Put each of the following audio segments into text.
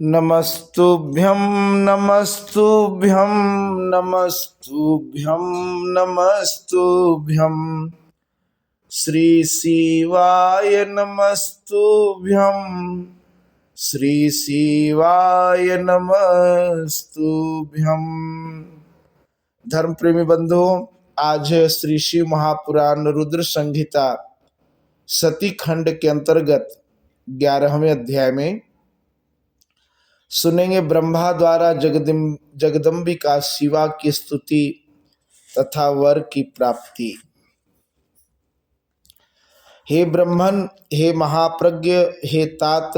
नमस्तुभ्यं नमस्तुभ्यं नमस्तुभ्यं नमस्तुभ्यं श्री शिवाय नमस्तुभ्यं श्री शिवाय नमस्तुभ्यं। धर्म प्रेमी बंधुओं, आज है श्री शिव महापुराण रुद्र संहिता सती खंड के अंतर्गत 11वें अध्याय में सुनेंगे ब्रह्मा द्वारा जगदम्बिका शिवा की स्तुति तथा वर की प्राप्ति। हे ब्रह्मन, हे महाप्रज्ञ, हे तात,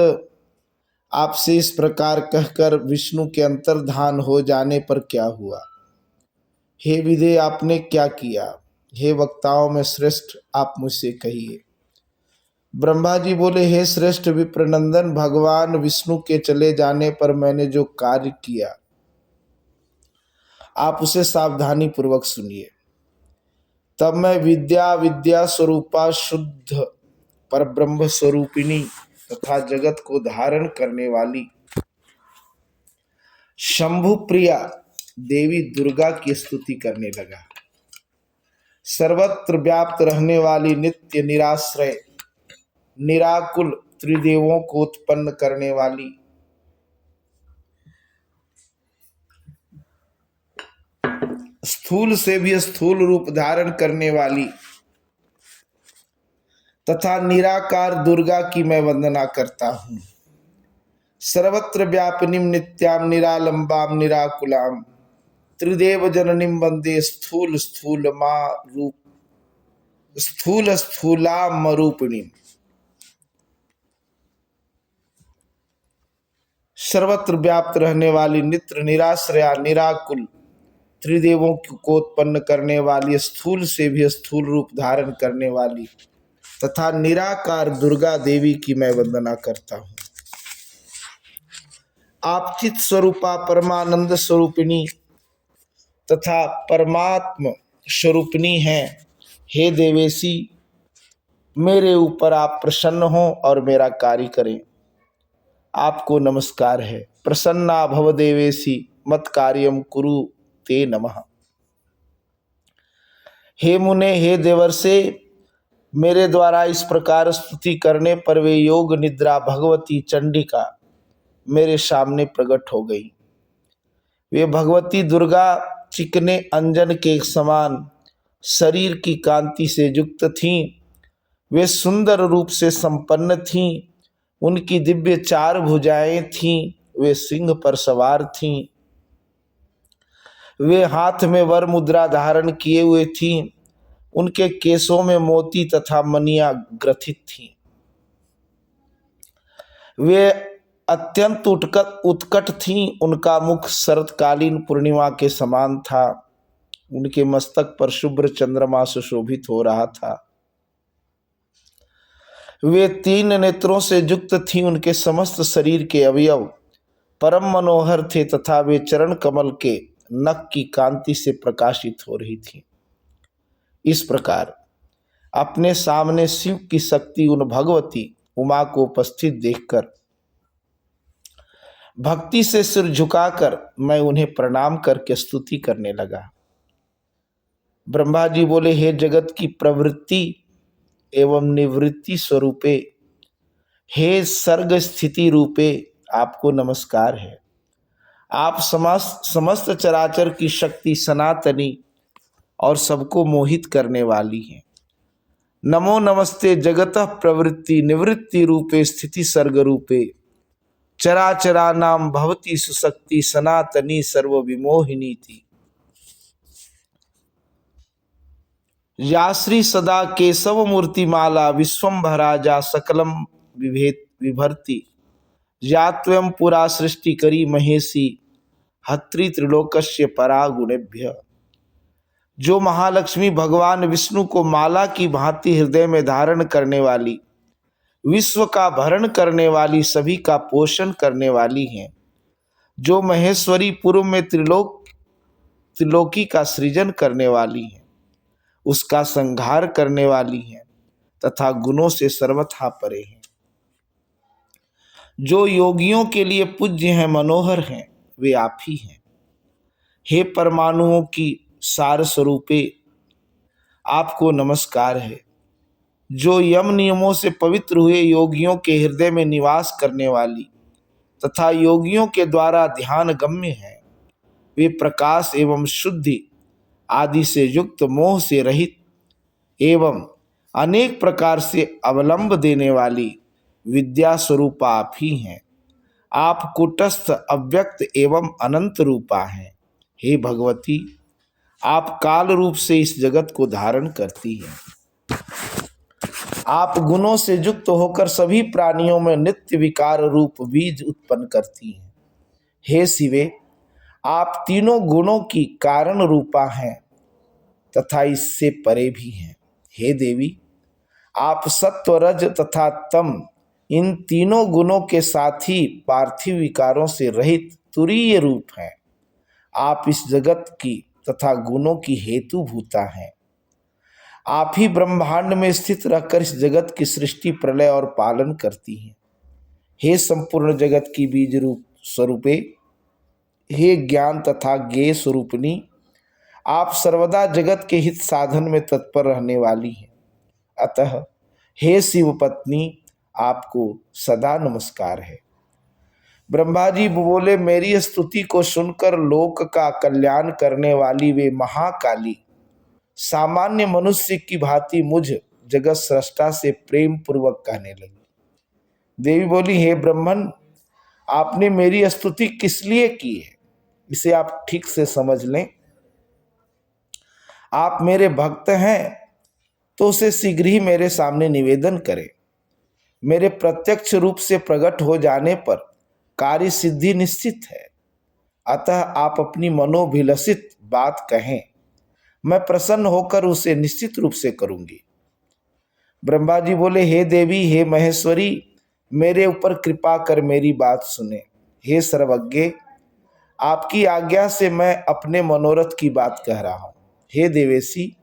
आपसे इस प्रकार कहकर विष्णु के अंतर्धान हो जाने पर क्या हुआ? हे विदे, आपने क्या किया? हे वक्ताओं में श्रेष्ठ, आप मुझसे कहिए। ब्रह्मा जी बोले, हे श्रेष्ठ विप्रनंदन, भगवान विष्णु के चले जाने पर मैंने जो कार्य किया आप उसे सावधानी पूर्वक सुनिए। तब मैं विद्या स्वरूपा शुद्ध पर ब्रह्म स्वरूपिणी तथा जगत को धारण करने वाली शंभु प्रिया देवी दुर्गा की स्तुति करने लगा। सर्वत्र व्याप्त रहने वाली नित्य निराश्रय निराकुल त्रिदेवों को उत्पन्न करने वाली, स्थूल से भी स्थूल रूप धारण करने वाली तथा निराकार दुर्गा की मैं वंदना करता हूँ। सर्वत्र व्यापिनीम नित्याम निरालंबाम निराकुलाम त्रिदेव जननीम वंदे स्थूल स्थूलाम रूपिणीम। सर्वत्र व्याप्त रहने वाली नित्य निराश्रया निराकुल त्रिदेवों को उत्पन्न करने वाली, स्थूल से भी स्थूल रूप धारण करने वाली तथा निराकार दुर्गा देवी की मैं वंदना करता हूँ। आप चित स्वरूपा परमानंद स्वरूपिणी तथा परमात्म स्वरूपिणी हैं। हे देवेशी, मेरे ऊपर आप प्रसन्न हों और मेरा कार्य करें। आपको नमस्कार है। प्रसन्ना भव देवेशी मत कार्यम कुरु ते नमः। हे मुने, हे देवर्षे, मेरे द्वारा इस प्रकार स्तुति करने पर वे योग निद्रा भगवती चंडिका मेरे सामने प्रकट हो गई। वे भगवती दुर्गा चिकने अंजन के समान शरीर की कांति से युक्त थीं। वे सुंदर रूप से संपन्न थीं। उनकी दिव्य 4 भुजाएं थीं। वे सिंह पर सवार थीं। वे हाथ में वर मुद्रा धारण किए हुए थीं। उनके केशों में मोती तथा मणियां ग्रथित थीं। वे अत्यंत उत्कट थीं। उनका मुख शरतकालीन पूर्णिमा के समान था। उनके मस्तक पर शुभ्र चंद्रमा सुशोभित हो रहा था। वे 3 नेत्रों से युक्त थीं। उनके समस्त शरीर के अवयव परम मनोहर थे तथा वे चरण कमल के नख की कांति से प्रकाशित हो रही थीं। इस प्रकार अपने सामने शिव की शक्ति उन भगवती उमा को उपस्थित देखकर भक्ति से सिर झुकाकर मैं उन्हें प्रणाम करके स्तुति करने लगा। ब्रह्मा जी बोले, हे जगत की प्रवृत्ति एवं निवृत्ति स्वरूपे, हे सर्ग स्थिति रूपे, आपको नमस्कार है। आप समस्त चराचर की शक्ति सनातनी और सबको मोहित करने वाली हैं। नमो नमस्ते जगतः प्रवृत्ति निवृत्ति रूपे स्थिति सर्ग रूपे चराचरा नाम भवती सुशक्ति सनातनी सर्व विमोहिनी थी। या श्री सदा केशव मूर्ति माला विश्वम्भरा जा सकलम विभर्ति या त्वं पुरा सृष्टि करी महेशी हत्रि त्रिलोकस्य परा गुणेभ्य। जो महालक्ष्मी भगवान विष्णु को माला की भांति हृदय में धारण करने वाली, विश्व का भरण करने वाली, सभी का पोषण करने वाली हैं। जो महेश्वरी पूर्व में त्रिलोकी का सृजन करने वाली हैं, उसका संहार करने वाली हैं तथा गुणों से सर्वथा परे हैं। जो योगियों के लिए पूज्य हैं, मनोहर हैं, वे आप ही हैं। हे परमाणुओं की सार स्वरूपे, आपको नमस्कार है। जो यम नियमों से पवित्र हुए योगियों के हृदय में निवास करने वाली तथा योगियों के द्वारा ध्यान गम्य है, वे प्रकाश एवं शुद्धि आदि से युक्त, मोह से रहित एवं अनेक प्रकार से अवलंब देने वाली विद्या स्वरूपा आप ही हैं। आप कूटस्थ, अव्यक्त एवं अनंत रूपा हैं। हे भगवती, आप काल रूप से इस जगत को धारण करती हैं। आप गुणों से युक्त होकर सभी प्राणियों में नित्य विकार रूप बीज उत्पन्न करती हैं। हे शिवे, आप तीनों गुणों की कारण रूपा हैं तथा इससे परे भी हैं। हे देवी, आप सत्व, रज तथा तम, इन तीनों गुणों के साथ ही पार्थिव विकारों से रहित तुरीय रूप हैं। आप इस जगत की तथा गुणों की हेतुभूता हैं। आप ही ब्रह्मांड में स्थित रहकर इस जगत की सृष्टि, प्रलय और पालन करती हैं। हे संपूर्ण जगत की बीज रूप स्वरूपे, हे ज्ञान तथा ज्ञेय स्वरूपिणी, आप सर्वदा जगत के हित साधन में तत्पर रहने वाली हैं। अतः हे शिव पत्नी, आपको सदा नमस्कार है। ब्रह्मा जी बोले, मेरी स्तुति को सुनकर लोक का कल्याण करने वाली वे महाकाली सामान्य मनुष्य की भांति मुझ जगत सृष्टा से प्रेम पूर्वक कहने लगी। देवी बोली, हे ब्रह्मन, आपने मेरी स्तुति किस लिए की है, इसे आप ठीक से समझ लें। आप मेरे भक्त हैं तो उसे शीघ्र ही मेरे सामने निवेदन करें। मेरे प्रत्यक्ष रूप से प्रकट हो जाने पर कार्य सिद्धि निश्चित है। अतः आप अपनी मनोभिलषित बात कहें, मैं प्रसन्न होकर उसे निश्चित रूप से करूंगी। ब्रह्मा जी बोले, हे देवी, हे महेश्वरी, मेरे ऊपर कृपा कर मेरी बात सुने। हे सर्वज्ञ, आपकी आज्ञा से मैं अपने मनोरथ की बात कह रहा हूँ। हे देवेशी,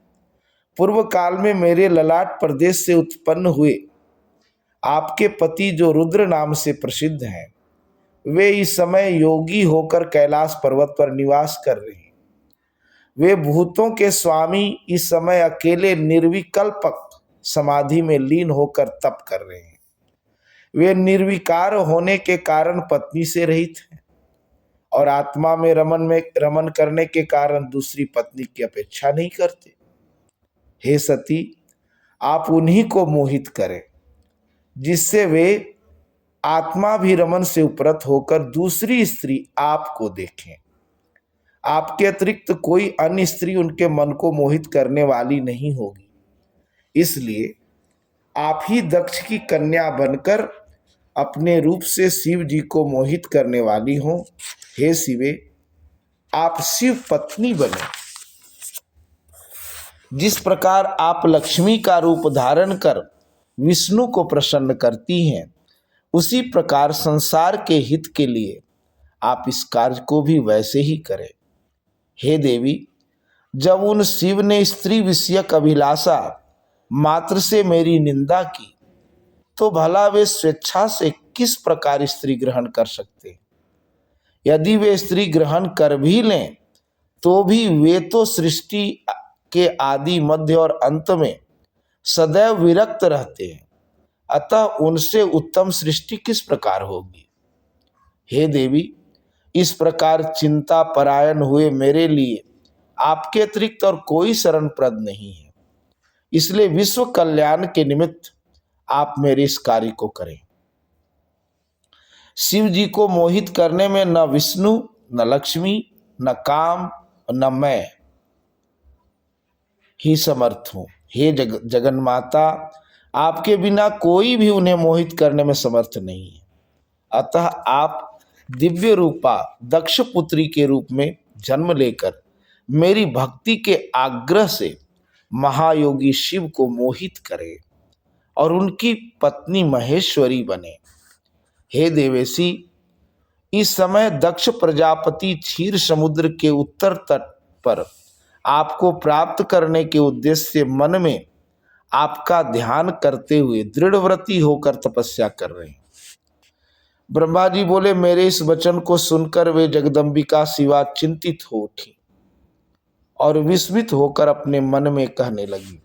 पूर्व काल में मेरे ललाट प्रदेश से उत्पन्न हुए आपके पति जो रुद्र नाम से प्रसिद्ध हैं, वे इस समय योगी होकर कैलाश पर्वत पर निवास कर रहे हैं। वे भूतों के स्वामी इस समय अकेले निर्विकल्पक समाधि में लीन होकर तप कर रहे हैं। वे निर्विकार होने के कारण पत्नी से रहित हैं और आत्मा में रमन करने के कारण दूसरी पत्नी की अपेक्षा नहीं करते। हे सती, आप उन्हीं को मोहित करें जिससे वे आत्मा भी रमन से उपरत होकर दूसरी स्त्री आपको देखें। आपके अतिरिक्त कोई अन्य स्त्री उनके मन को मोहित करने वाली नहीं होगी। इसलिए आप ही दक्ष की कन्या बनकर अपने रूप से शिव जी को मोहित करने वाली हो। हे शिवे, आप शिव पत्नी बने। जिस प्रकार आप लक्ष्मी का रूप धारण कर विष्णु को प्रसन्न करती हैं, उसी प्रकार संसार के हित के लिए आप इस कार्य को भी वैसे ही करें। हे देवी, जब उन शिव ने स्त्री विषयक अभिलाषा मात्र से मेरी निंदा की, तो भला वे स्वेच्छा से किस प्रकार स्त्री ग्रहण कर सकते? यदि वे स्त्री ग्रहण कर भी लें तो भी वे तो सृष्टि के आदि, मध्य और अंत में सदैव विरक्त रहते हैं। अतः उनसे उत्तम सृष्टि किस प्रकार होगी? हे देवी, इस प्रकार चिंता परायण हुए मेरे लिए आपके अतिरिक्त और कोई शरणप्रद नहीं है। इसलिए विश्व कल्याण के निमित्त आप मेरे इस कार्य को करें। शिव जी को मोहित करने में न विष्णु, न लक्ष्मी, न काम, न मैं ही समर्थ हूं। हे जगन्माता, आपके बिना कोई भी उन्हें मोहित करने में समर्थ नहीं है। अतः आप दिव्य रूपा दक्ष पुत्री के रूप में जन्म लेकर मेरी भक्ति के आग्रह से महायोगी शिव को मोहित करें और उनकी पत्नी महेश्वरी बने। हे देवेशी, इस समय दक्ष प्रजापति क्षीर समुद्र के उत्तर तट पर आपको प्राप्त करने के उद्देश्य से मन में आपका ध्यान करते हुए दृढ़व्रती होकर तपस्या कर रहे हैं। ब्रह्मा जी बोले, मेरे इस वचन को सुनकर वे जगदम्बिका शिवा चिंतित हो उठी और विस्मित होकर अपने मन में कहने लगी।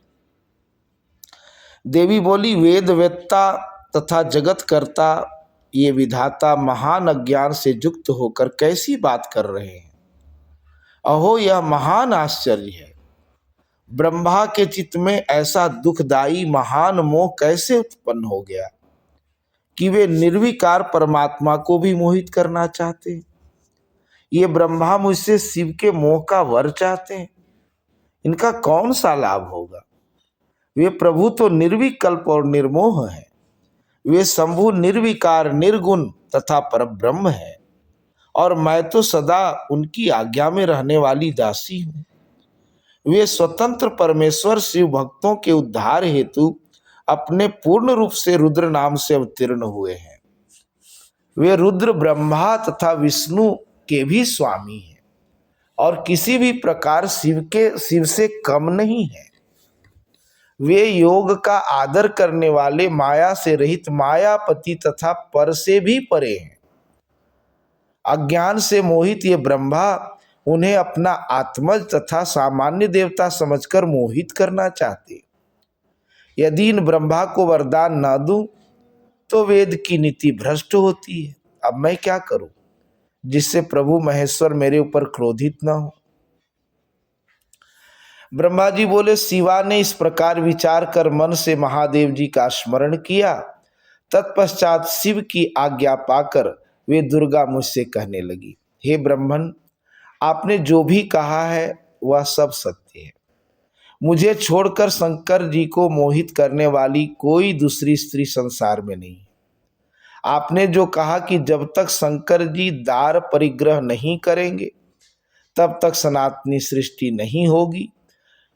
देवी बोली, वेद वेत्ता तथा जगत कर्ता ये विधाता महान अज्ञान से युक्त होकर कैसी बात कर रहे हैं। अहो, यह महान आश्चर्य है। ब्रह्मा के चित्त में ऐसा दुखदाई महान मोह कैसे उत्पन्न हो गया कि वे निर्विकार परमात्मा को भी मोहित करना चाहते हैं। ये ब्रह्मा मुझसे शिव के मोह का वर चाहते हैं। इनका कौन सा लाभ होगा। वे प्रभु तो निर्विकल्प और निर्मोह हैं। वे शंभु निर्विकार निर्गुण तथा परब्रह्म है और मैं तो सदा उनकी आज्ञा में रहने वाली दासी हूँ। वे स्वतंत्र परमेश्वर शिव भक्तों के उद्धार हेतु अपने पूर्ण रूप से रुद्र नाम से अवतीर्ण हुए हैं। वे रुद्र ब्रह्मा तथा विष्णु के भी स्वामी हैं और किसी भी प्रकार शिव से कम नहीं है। वे योग का आदर करने वाले माया से रहित मायापति तथा पर से भी परे हैं। अज्ञान से मोहित ये ब्रह्मा उन्हें अपना आत्मज तथा सामान्य देवता समझकर मोहित करना चाहते। यदि इन ब्रह्मा को वरदान न दूं तो वेद की नीति भ्रष्ट होती है। अब मैं क्या करूं जिससे प्रभु महेश्वर मेरे ऊपर क्रोधित न हो। ब्रह्मा जी बोले, शिवा ने इस प्रकार विचार कर मन से महादेव जी का स्मरण किया। तत्पश्चात शिव की आज्ञा पाकर वे दुर्गा मुझसे कहने लगी, हे ब्राह्मण, आपने जो भी कहा है वह सब सत्य है। मुझे छोड़कर शंकर जी को मोहित करने वाली कोई दूसरी स्त्री संसार में नहीं। आपने जो कहा कि जब तक शंकर जी दार परिग्रह नहीं करेंगे तब तक सनातनी सृष्टि नहीं होगी,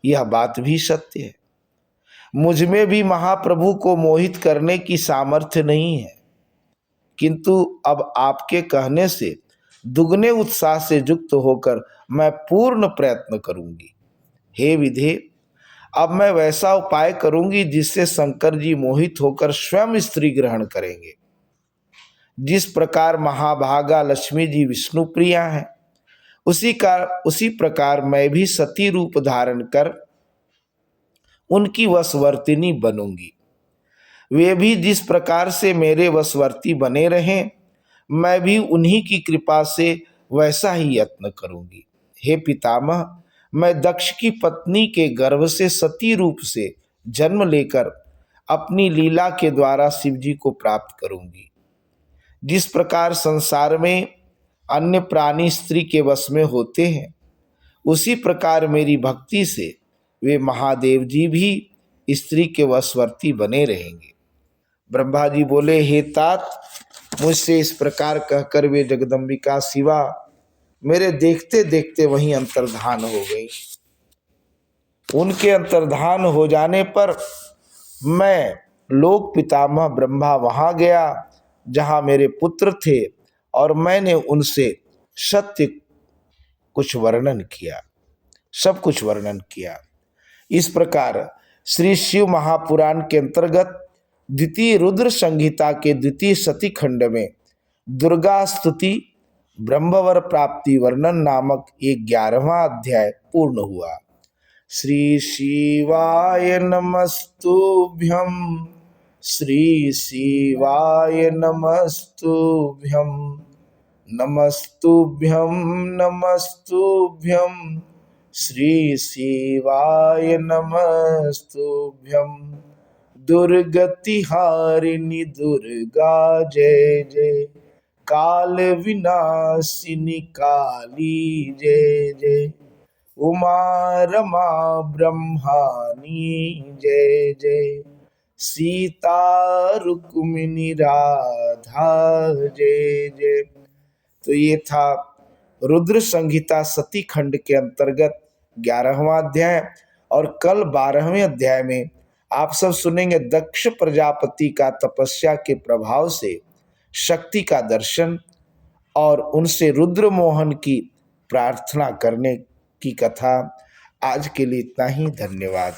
यह बात भी सत्य है। मुझ में भी महाप्रभु को मोहित करने की सामर्थ्य नहीं है, किंतु अब आपके कहने से दुगने उत्साह से युक्त होकर मैं पूर्ण प्रयत्न करूंगी। हे विधे, अब मैं वैसा उपाय करूंगी जिससे शंकर जी मोहित होकर स्वयं स्त्री ग्रहण करेंगे। जिस प्रकार महाभागा लक्ष्मी जी विष्णु प्रिया हैं, उसी प्रकार मैं भी सती रूप धारण कर उनकी वशवर्तिनी बनूंगी। वे भी जिस प्रकार से मेरे वशवर्ती बने रहें, मैं भी उन्हीं की कृपा से वैसा ही यत्न करूंगी। हे पितामह, मैं दक्ष की पत्नी के गर्भ से सती रूप से जन्म लेकर अपनी लीला के द्वारा शिव जी को प्राप्त करूंगी। जिस प्रकार संसार में अन्य प्राणी स्त्री के वश में होते हैं, उसी प्रकार मेरी भक्ति से वे महादेव जी भी स्त्री के वशवर्ती बने रहेंगे। ब्रह्मा जी बोले, हे तात, मुझसे इस प्रकार कहकर वे जगदम्बिका शिवा मेरे देखते देखते वहीं अंतर्धान हो गई। उनके अंतर्धान हो जाने पर मैं लोक पितामह ब्रह्मा वहां गया जहां मेरे पुत्र थे और मैंने उनसे सत्य कुछ वर्णन किया, सब कुछ वर्णन किया। इस प्रकार श्री शिव महापुराण के अंतर्गत द्वितीय रुद्र संहिता के द्वितीय सती खंड में दुर्गा स्तुति ब्रह्मवर प्राप्ति वर्णन नामक 11वां अध्याय पूर्ण हुआ। श्री शिवाय नमस्तुभ्यं, श्री शिवाय नमस्तुभ्यं, नमस्तुभ्यं नमस्तुभ्यं, श्री शिवाय नमस्तुभ्यं। दुर्गति हारिणी दुर्गा जय जय, काल विनाशिनी काली जय जय, उमा रमा ब्रह्मानी जय जय, सीता रुक्मिणी राधा जय जय। तो ये था रुद्र संहिता सती खंड के अंतर्गत 11वां अध्याय। और कल 12वें अध्याय में आप सब सुनेंगे दक्ष प्रजापति का तपस्या के प्रभाव से शक्ति का दर्शन और उनसे रुद्र मोहन की प्रार्थना करने की कथा। आज के लिए इतना ही, धन्यवाद।